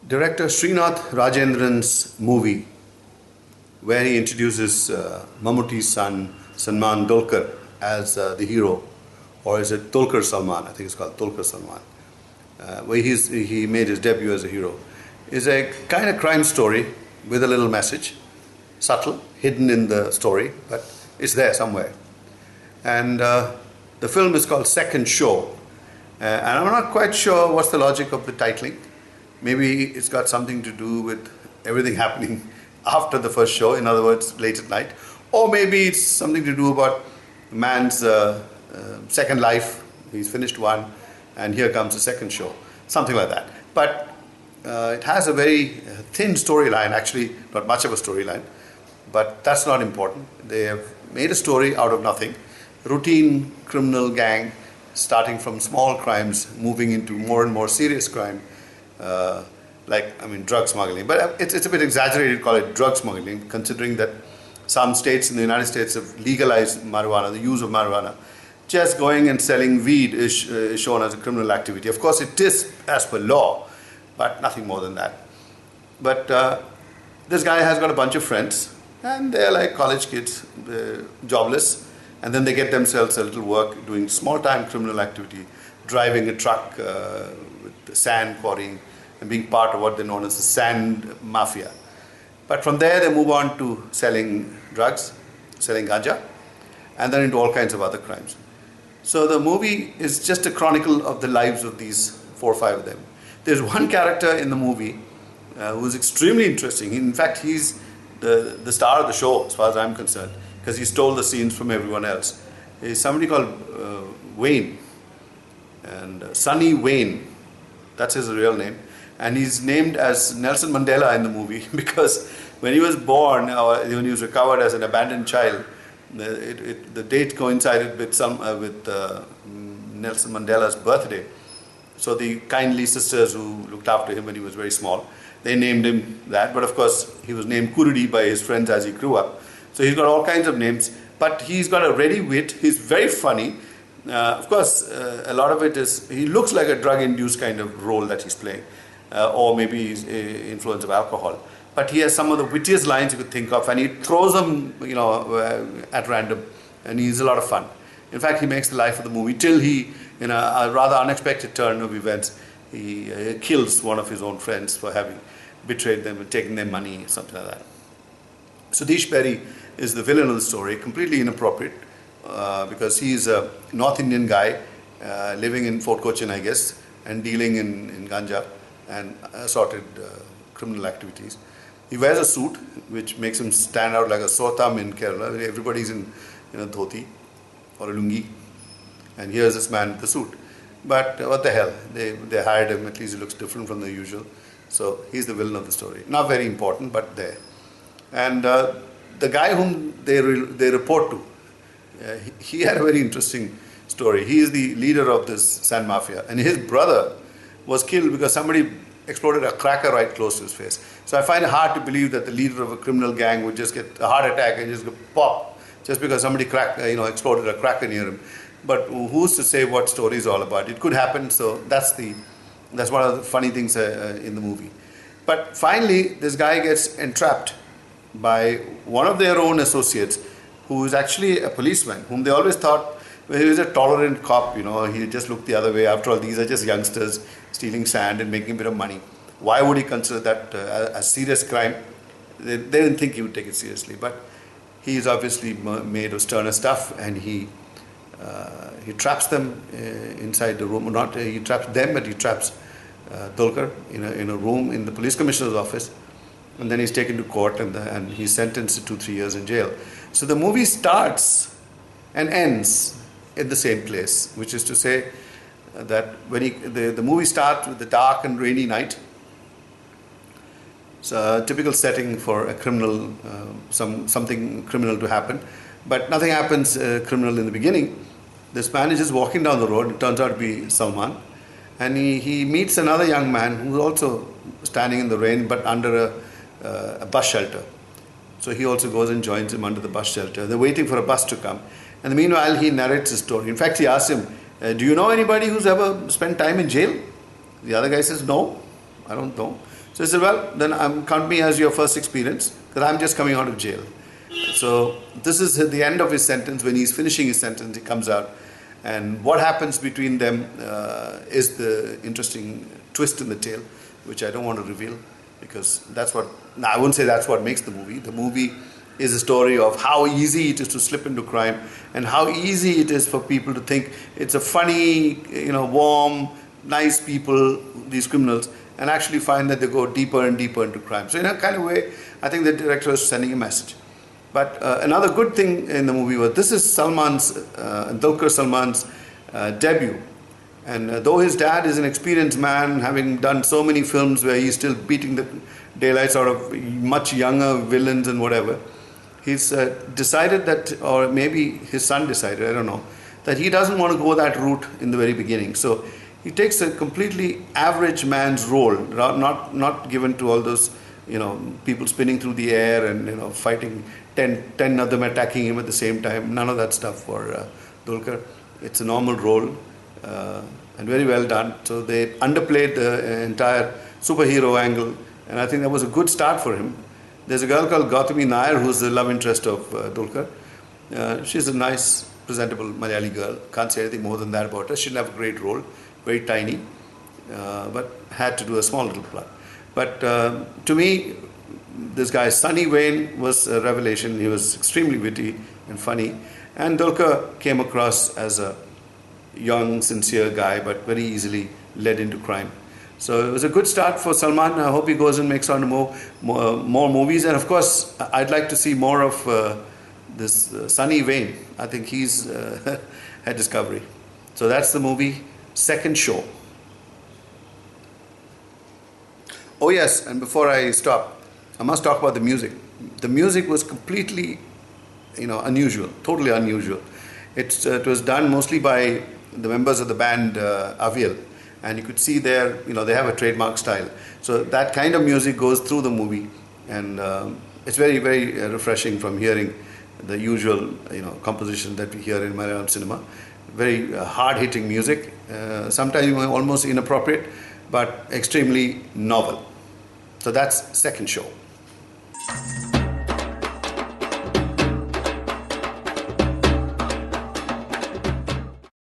Director Srinath Rajendran's movie, where he introduces Mammootty's son Salman Dulquer as the hero, or is it Dulquer Salman? I think it's called Dulquer Salman, where he made his debut as a hero, is a kind of crime story with a little message, subtle, hidden in the story, but it's there somewhere. And the film is called Second Show, and I'm not quite sure what's the logic of the titling. Maybe it's got something to do with everything happening after the first show, in other words, late at night. Or maybe it's something to do about man's second life. He's finished one, and here comes the second show. Something like that. But it has a very thin storyline, actually not much of a storyline, but that's not important. They have made a story out of nothing. Routine criminal gang, starting from small crimes, moving into more and more serious crime. Drug smuggling. But it's a bit exaggerated to call it drug smuggling, considering that some states in the United States have legalized marijuana, the use of marijuana. Just going and selling weed is shown as a criminal activity. Of course, it is as per law, but nothing more than that. But this guy has got a bunch of friends, and they're like college kids, jobless, and then they get themselves a little work doing small-time criminal activity, driving a truck with sand quarrying, and being part of what they known as the sand mafia. But from there they move on to selling drugs, selling ganja, and then into all kinds of other crimes. So the movie is just a chronicle of the lives of these 4 or 5 of them. There's one character in the movie who is extremely interesting. In fact, he's the star of the show as far as I'm concerned, because he stole the scenes from everyone else. He's somebody called Wayne, and Sonny Wayne, that's his real name. And he's named as Nelson Mandela in the movie because when he was born, or when he was recovered as an abandoned child, the date coincided with Nelson Mandela's birthday. So the kindly sisters who looked after him when he was very small, they named him that. But of course, he was named Kurudi by his friends as he grew up. So he's got all kinds of names, but he's got a ready wit. He's very funny. Of course, a lot of it is, he looks like a drug-induced kind of role that he's playing. Or maybe he's influence of alcohol. But he has some of the wittiest lines you could think of, and he throws them, at random, and he's a lot of fun. In fact, he makes the life of the movie till he, in a rather unexpected turn of events, he kills one of his own friends for having betrayed them and taken their money, something like that. Sudhish Berry is the villain of the story, completely inappropriate, because he's a North Indian guy living in Fort Cochin, I guess, and dealing in ganja and assorted criminal activities. He wears a suit which makes him stand out like a sore thumb in Kerala. Everybody's in dhoti or a lungi, and here's this man with the suit. But what the hell, they hired him, at least he looks different from the usual. So he's the villain of the story. Not very important, but there. And the guy whom they report to, he had a very interesting story. He is the leader of this sand mafia, and his brother was killed because somebody exploded a cracker right close to his face. So I find it hard to believe that the leader of a criminal gang would just get a heart attack and just go pop just because somebody exploded a cracker near him. But who's to say what story is all about? It could happen. So that's one of the funny things in the movie. But finally, this guy gets entrapped by one of their own associates, who is actually a policeman, whom they always thought, well, he was a tolerant cop, he just looked the other way. After all, these are just youngsters stealing sand and making a bit of money. Why would he consider that a serious crime? They didn't think he would take it seriously, but he is obviously made of sterner stuff, and he traps them inside the room. Not he traps them, but he traps Dulquer in a room in the police commissioner's office, and then he's taken to court, and he's sentenced to 2-3 years in jail. So the movie starts and ends in the same place, which is to say that when the movie starts with the dark and rainy night. It's a typical setting for a criminal, something criminal to happen, but nothing happens criminal in the beginning. This man is just walking down the road. It turns out to be Salman, and he meets another young man who's also standing in the rain, but under a bus shelter. So he also goes and joins him under the bus shelter. They're waiting for a bus to come. And meanwhile, he narrates his story. In fact, he asks him, do you know anybody who's ever spent time in jail? The other guy says, no, I don't know. So he said, well, then count me as your first experience, because I'm just coming out of jail. So this is the end of his sentence. When he's finishing his sentence, he comes out. And what happens between them is the interesting twist in the tale, which I don't want to reveal, because that's what, I wouldn't say that's what makes the movie. The movie is a story of how easy it is to slip into crime, and how easy it is for people to think it's a funny, warm, nice people, these criminals, and actually find that they go deeper and deeper into crime. So in a kind of way, I think the director is sending a message. But another good thing in the movie was, this is Dulquer Salman's debut. And though his dad is an experienced man, having done so many films where he's still beating the daylights out of much younger villains and whatever, he's decided that, or maybe his son decided, I don't know, that he doesn't want to go that route in the very beginning. So he takes a completely average man's role, not given to all those, people spinning through the air and, fighting 10 of them attacking him at the same time. None of that stuff for Dulquer. It's a normal role. And very well done. So they underplayed the entire superhero angle, and I think that was a good start for him. There's a girl called Gautami Nair who's the love interest of Dulquer. She's a nice, presentable Malayali girl. Can't say anything more than that about her. She didn't have a great role, very tiny, but had to do a small little part. But to me, this guy Sunny Wayne was a revelation. He was extremely witty and funny, and Dulquer came across as a young, sincere guy, but very easily led into crime. So it was a good start for Salman. I hope he goes and makes on more movies. And of course, I'd like to see more of this Sunny Wayne. I think he's had discovery. So that's the movie, Second Show. Oh yes, and before I stop, I must talk about the music. The music was completely, unusual, totally unusual. It was done mostly by the members of the band Aviel, and you could see there, they have a trademark style. So that kind of music goes through the movie, and it's very, very refreshing from hearing the usual, composition that we hear in Malayalam cinema. Very hard-hitting music, sometimes almost inappropriate, but extremely novel. So that's Second Show.